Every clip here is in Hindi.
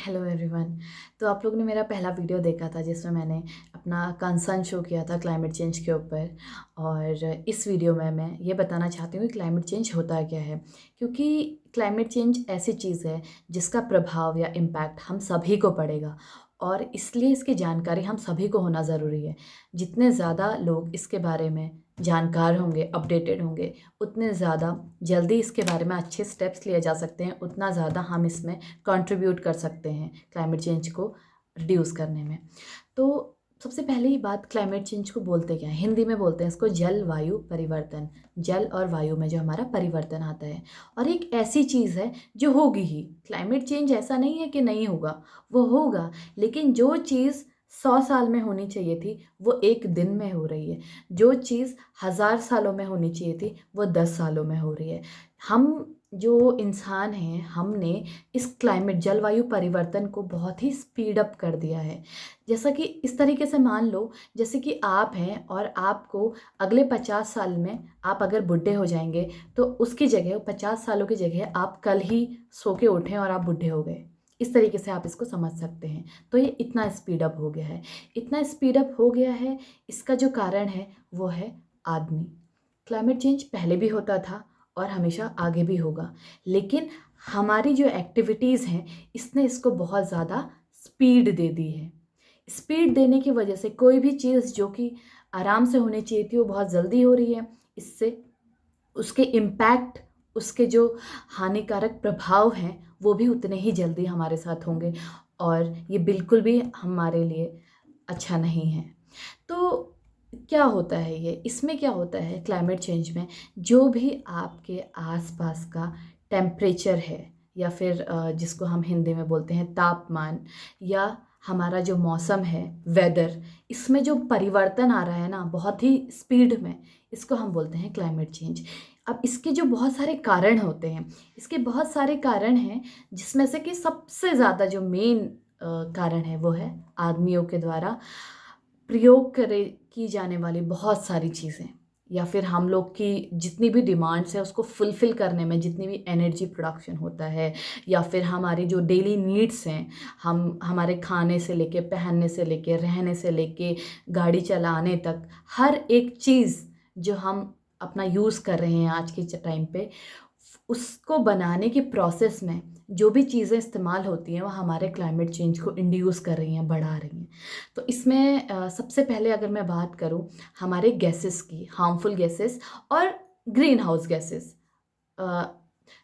Hello everyone. तो आप लोग ने मेरा पहला वीडियो देखा था जिसमें मैंने अपना कंसर्न शो किया था क्लाइमेट चेंज के ऊपर। और इस वीडियो में मैं ये बताना चाहती हूँ कि क्लाइमेट चेंज होता क्या है, क्योंकि क्लाइमेट चेंज ऐसी चीज़ है जिसका प्रभाव या इम्पैक्ट हम सभी को पड़ेगा और इसलिए इसकी जानकारी हम सभी को होना ज़रूरी है। जितने ज़्यादा लोग इसके बारे में जानकार होंगे, अपडेटेड होंगे, उतने ज़्यादा जल्दी इसके बारे में अच्छे स्टेप्स लिए जा सकते हैं, उतना ज़्यादा हम इसमें कंट्रीब्यूट कर सकते हैं क्लाइमेट चेंज को रिड्यूस करने में। तो सबसे पहले ही बात, क्लाइमेट चेंज को बोलते क्या हैं? हिंदी में बोलते हैं इसको जलवायु परिवर्तन। जल और वायु में जो हमारा परिवर्तन आता है, और एक ऐसी चीज़ है जो होगी ही। क्लाइमेट चेंज ऐसा नहीं है कि नहीं होगा, वो होगा, लेकिन जो चीज़ 100 साल में होनी चाहिए थी वो एक दिन में हो रही है। जो चीज़ 1000 सालों में होनी चाहिए थी वो 10 सालों में हो रही है। हम जो इंसान हैं, हमने इस क्लाइमेट जलवायु परिवर्तन को बहुत ही स्पीड अप कर दिया है। जैसा कि इस तरीके से मान लो, जैसे कि आप हैं और आपको अगले 50 साल में आप अगर बूढ़े हो जाएंगे, तो उसकी जगह 50 सालों की जगह आप कल ही सो के उठें और आप बूढ़े हो गए। इस तरीके से आप इसको समझ सकते हैं। तो ये इतना स्पीड अप हो गया है, इतना स्पीड अप हो गया है। इसका जो कारण है वो है आदमी। क्लाइमेट चेंज पहले भी होता था और हमेशा आगे भी होगा, लेकिन हमारी जो एक्टिविटीज़ हैं इसने इसको बहुत ज़्यादा स्पीड दे दी है। स्पीड देने की वजह से कोई भी चीज़ जो कि आराम से होनी चाहिए थी वो बहुत जल्दी हो रही है। इससे उसके इम्पैक्ट, उसके जो हानिकारक प्रभाव हैं वो भी उतने ही जल्दी हमारे साथ होंगे, और ये बिल्कुल भी हमारे लिए अच्छा नहीं है। तो क्या होता है ये, इसमें क्या होता है क्लाइमेट चेंज में? जो भी आपके आसपास का टेम्परेचर है, या फिर जिसको हम हिंदी में बोलते हैं तापमान, या हमारा जो मौसम है वेदर, इसमें जो परिवर्तन आ रहा है ना बहुत ही स्पीड में, इसको हम बोलते हैं क्लाइमेट चेंज। अब इसके जो बहुत सारे कारण होते हैं, इसके बहुत सारे कारण हैं, जिसमें से कि सबसे ज़्यादा जो मेन कारण है वो है आदमियों के द्वारा प्रयोग करे की जाने वाली बहुत सारी चीज़ें, या फिर हम लोग की जितनी भी डिमांड्स है उसको फुलफ़िल करने में जितनी भी एनर्जी प्रोडक्शन होता है, या फिर हमारी जो डेली नीड्स हैं, हम हमारे खाने से लेके, पहनने से लेके, रहने से लेके, गाड़ी चलाने तक, हर एक चीज़ जो हम अपना यूज़ कर रहे हैं आज के टाइम पे, उसको बनाने की प्रोसेस में जो भी चीज़ें इस्तेमाल होती हैं वो हमारे क्लाइमेट चेंज को इंड्यूस कर रही हैं, बढ़ा रही हैं। तो इसमें सबसे पहले अगर मैं बात करूं हमारे गैसेस की, हार्मफुल गैसेस और ग्रीन हाउस गैसेस।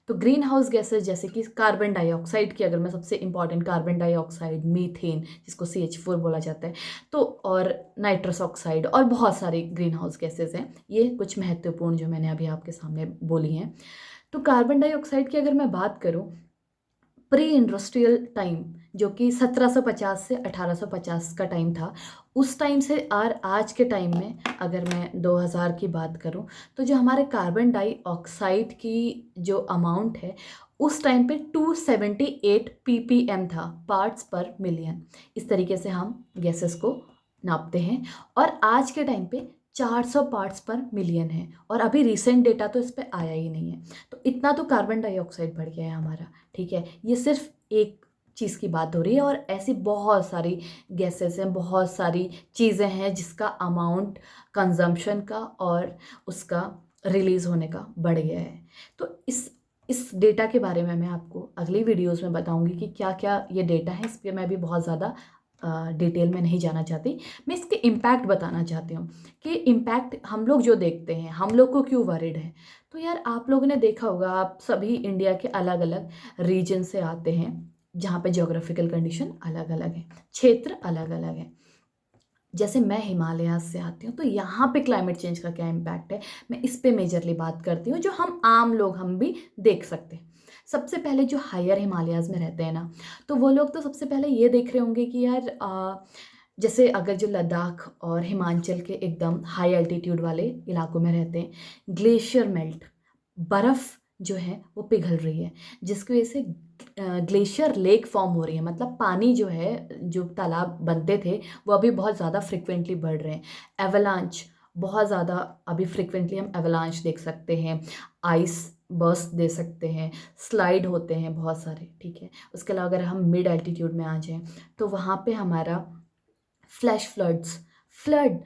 तो ग्रीन हाउस गैसेस जैसे कि कार्बन डाइऑक्साइड की अगर मैं सबसे इम्पॉर्टेंट, कार्बन डाइऑक्साइड, मीथेन जिसको CH4 बोला जाता है, तो और नाइट्रस ऑक्साइड, और बहुत सारी ग्रीन हाउस गैसेस हैं। ये कुछ महत्वपूर्ण जो मैंने अभी आपके सामने बोली हैं। तो कार्बन डाइऑक्साइड की अगर मैं बात करूं, प्री इंडस्ट्रियल टाइम जो कि 1750 से 1850 का टाइम था, उस टाइम से और आज के टाइम में अगर मैं 2000 की बात करूं, तो जो हमारे कार्बन डाइऑक्साइड की जो अमाउंट है उस टाइम पे 278 ppm था, पार्ट्स पर मिलियन। इस तरीके से हम गैसेस को नापते हैं, और आज के टाइम पे 400 पार्ट्स पर मिलियन है, और अभी रिसेंट डेटा तो इस पे आया ही नहीं है। तो इतना तो कार्बन डाइऑक्साइड बढ़ गया है हमारा। ठीक है, ये सिर्फ एक चीज़ की बात हो रही है, और ऐसी बहुत सारी गैसेस हैं, बहुत सारी चीज़ें हैं जिसका अमाउंट कंजम्पशन का और उसका रिलीज़ होने का बढ़ गया है। तो इस डेटा के बारे में मैं आपको अगली वीडियोस में बताऊंगी कि क्या क्या ये डेटा है। इस पर मैं भी बहुत ज़्यादा डिटेल में नहीं जाना चाहती। मैं इसके इम्पैक्ट बताना चाहती हूँ कि इम्पैक्ट हम लोग जो देखते हैं, हम लोग को क्यों वरिड है। तो यार, आप लोगों ने देखा होगा, आप सभी इंडिया के अलग अलग रीजन से आते हैं, जहाँ पे ज्योग्राफिकल कंडीशन अलग अलग है, क्षेत्र अलग अलग है। जैसे मैं हिमालयाज से आती हूँ, तो यहाँ पे क्लाइमेट चेंज का क्या इम्पैक्ट है, मैं इस पे मेजरली बात करती हूँ, जो हम आम लोग हम भी देख सकते हैं। सबसे पहले जो हायर हिमालयाज में रहते हैं ना, तो वो लोग तो सबसे पहले ये देख रहे होंगे कि यार जैसे अगर जो लद्दाख और हिमाचल के एकदम हाई एल्टीट्यूड वाले इलाकों में रहते हैं, ग्लेशियर मेल्ट, बर्फ़ जो है वो पिघल रही है, जिसकी वजह से ग्लेशियर लेक फॉर्म हो रही है। मतलब पानी जो है, जो तालाब बनते थे वो अभी बहुत ज़्यादा फ्रिक्वेंटली बढ़ रहे हैं। एवलांच बहुत ज़्यादा, अभी फ्रिक्वेंटली हम एवलांच देख सकते हैं। आइस बर्स्ट दे सकते हैं, स्लाइड होते हैं बहुत सारे, ठीक है। उसके अलावा अगर हम मिड एल्टीट्यूड में आ जाएँ तो वहाँ पे हमारा flash floods, flood,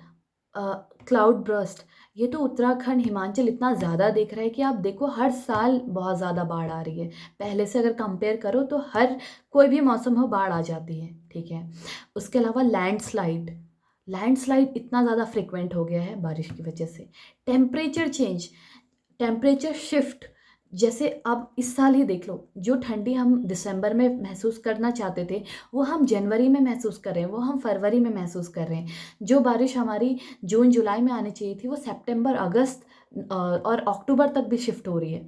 cloud burst, ये तो उत्तराखंड, हिमाचल इतना ज़्यादा दिख रहा है कि आप देखो हर साल बहुत ज़्यादा बाढ़ आ रही है। पहले से अगर कंपेयर करो तो हर कोई भी मौसम हो बाढ़ आ जाती है, ठीक है। उसके अलावा लैंडस्लाइड, लैंडस्लाइड इतना ज़्यादा फ्रीक्वेंट हो गया है बारिश की वजह से। टेम्परेचर चेंज, टेम्परेचर शिफ्ट, जैसे अब इस साल ही देख लो, जो ठंडी हम दिसंबर में महसूस करना चाहते थे वो हम जनवरी में महसूस कर रहे हैं, वो हम फरवरी में महसूस कर रहे हैं। जो बारिश हमारी जून जुलाई में आनी चाहिए थी वो सितंबर अगस्त और अक्टूबर तक भी शिफ्ट हो रही है।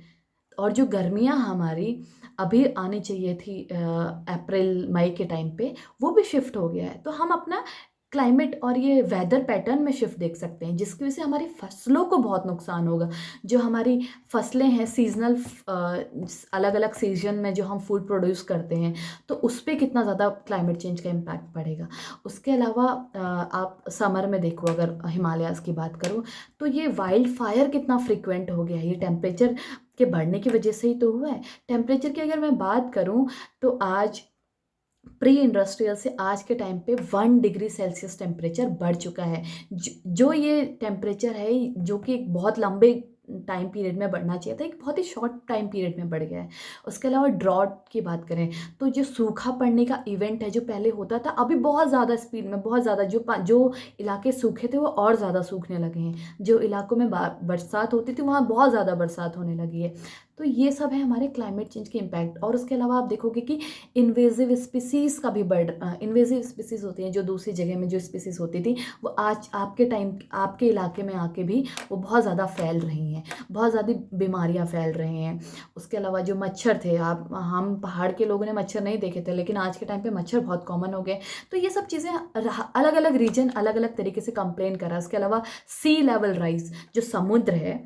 और जो गर्मियाँ हमारी अभी आनी चाहिए थी अप्रैल मई के टाइम पे, वो भी शिफ्ट हो गया है। तो हम अपना क्लाइमेट और ये वेदर पैटर्न में शिफ्ट देख सकते हैं, जिसकी वजह से हमारी फसलों को बहुत नुकसान होगा। जो हमारी फसलें हैं सीज़नल, अलग अलग सीजन में जो हम फूड प्रोड्यूस करते हैं, तो उस पे कितना ज़्यादा क्लाइमेट चेंज का इम्पैक्ट पड़ेगा। उसके अलावा आप समर में देखो, अगर हिमालयाज़ की बात करो तो ये वाइल्ड फायर कितना फ्रिक्वेंट हो गया है। ये टेम्परेचर के बढ़ने की वजह से ही तो हुआ है। टेम्परेचर की अगर मैं बात करूँ तो आज प्री इंडस्ट्रियल से आज के टाइम पे 1 डिग्री सेल्सियस टेम्परेचर बढ़ चुका है। जो ये टेम्परेचर है, जो कि एक बहुत लंबे टाइम पीरियड में बढ़ना चाहिए था, एक बहुत ही शॉर्ट टाइम पीरियड में बढ़ गया है। उसके अलावा ड्रॉट की बात करें तो जो सूखा पड़ने का इवेंट है जो पहले होता था, अभी बहुत ज़्यादा स्पीड में, बहुत ज़्यादा, जो इलाके सूखे थे वो और ज़्यादा सूखने लगे हैं। जो इलाकों में बरसात होती थी वहाँ बहुत ज़्यादा बरसात होने लगी है। तो ये सब है हमारे क्लाइमेट चेंज के इम्पैक्ट। और उसके अलावा आप देखोगे कि इन्वेजिव स्पीसीज़ का भी इन्वेजिव स्पीसीज़ होती हैं, जो दूसरी जगह में जो स्पीसीज़ होती थी वो आज आपके इलाके में आके भी वो बहुत ज़्यादा फैल रही हैं, बहुत ज़्यादा बीमारियां फैल रही हैं। उसके अलावा जो मच्छर थे, आप हम पहाड़ के लोगों ने मच्छर नहीं देखे थे, लेकिन आज के टाइम पे मच्छर बहुत कॉमन हो गए। तो ये सब चीज़ें अलग अलग रीजन अलग अलग तरीके से कंप्लेन कर रहा है। उसके अलावा सी लेवल राइज, जो समुद्र है,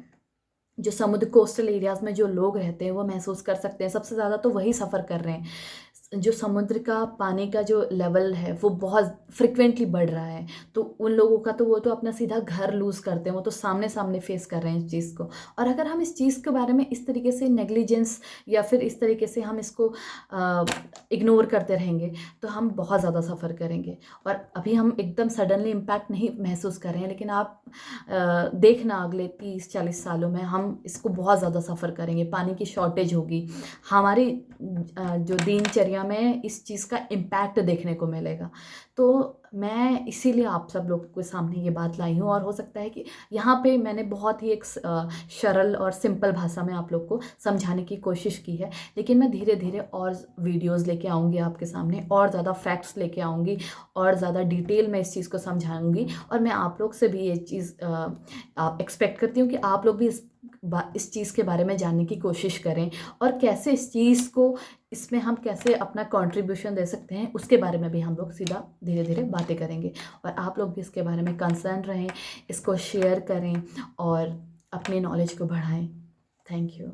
जो समुद्र कोस्टल एरियाज़ में जो लोग रहते हैं वो महसूस कर सकते हैं, सबसे ज़्यादा तो वही सफ़र कर रहे हैं। जो समुद्र का पानी का जो लेवल है वो बहुत फ्रिक्वेंटली बढ़ रहा है, तो उन लोगों का तो वो तो अपना सीधा घर लूज़ करते हैं, वो तो सामने सामने फेस कर रहे हैं इस चीज़ को। और अगर हम इस चीज़ के बारे में इस तरीके से नेग्लिजेंस या फिर इस तरीके से हम इसको इग्नोर करते रहेंगे तो हम बहुत ज़्यादा सफ़र करेंगे। और अभी हम एकदम सडनली इम्पैक्ट नहीं महसूस कर रहे हैं, लेकिन आप देखना अगले 30-40 सालों में हम इसको बहुत ज़्यादा सफ़र करेंगे। पानी की शॉर्टेज होगी, हमारी जो दिनचर्या में इस चीज़ का इम्पैक्ट देखने को मिलेगा। तो मैं इसीलिए आप सब लोगों के सामने ये बात लाई हूँ, और हो सकता है कि यहाँ पे मैंने बहुत ही एक सरल और सिंपल भाषा में आप लोग को समझाने की कोशिश की है, लेकिन मैं धीरे धीरे और वीडियोस लेके आऊँगी आपके सामने, और ज़्यादा फैक्ट्स लेके आऊँगी, और ज़्यादा डिटेल में इस चीज़ को समझाऊँगी। और मैं आप लोग से भी ये चीज़ एक्सपेक्ट करती हूँ कि आप लोग भी इस चीज़ के बारे में जानने की कोशिश करें, और कैसे इस चीज़ को, इसमें हम कैसे अपना कंट्रीब्यूशन दे सकते हैं उसके बारे में भी हम लोग सीधा धीरे धीरे बातें करेंगे। और आप लोग भी इसके बारे में कंसर्न रहें, इसको शेयर करें और अपनी नॉलेज को बढ़ाएं। Thank you.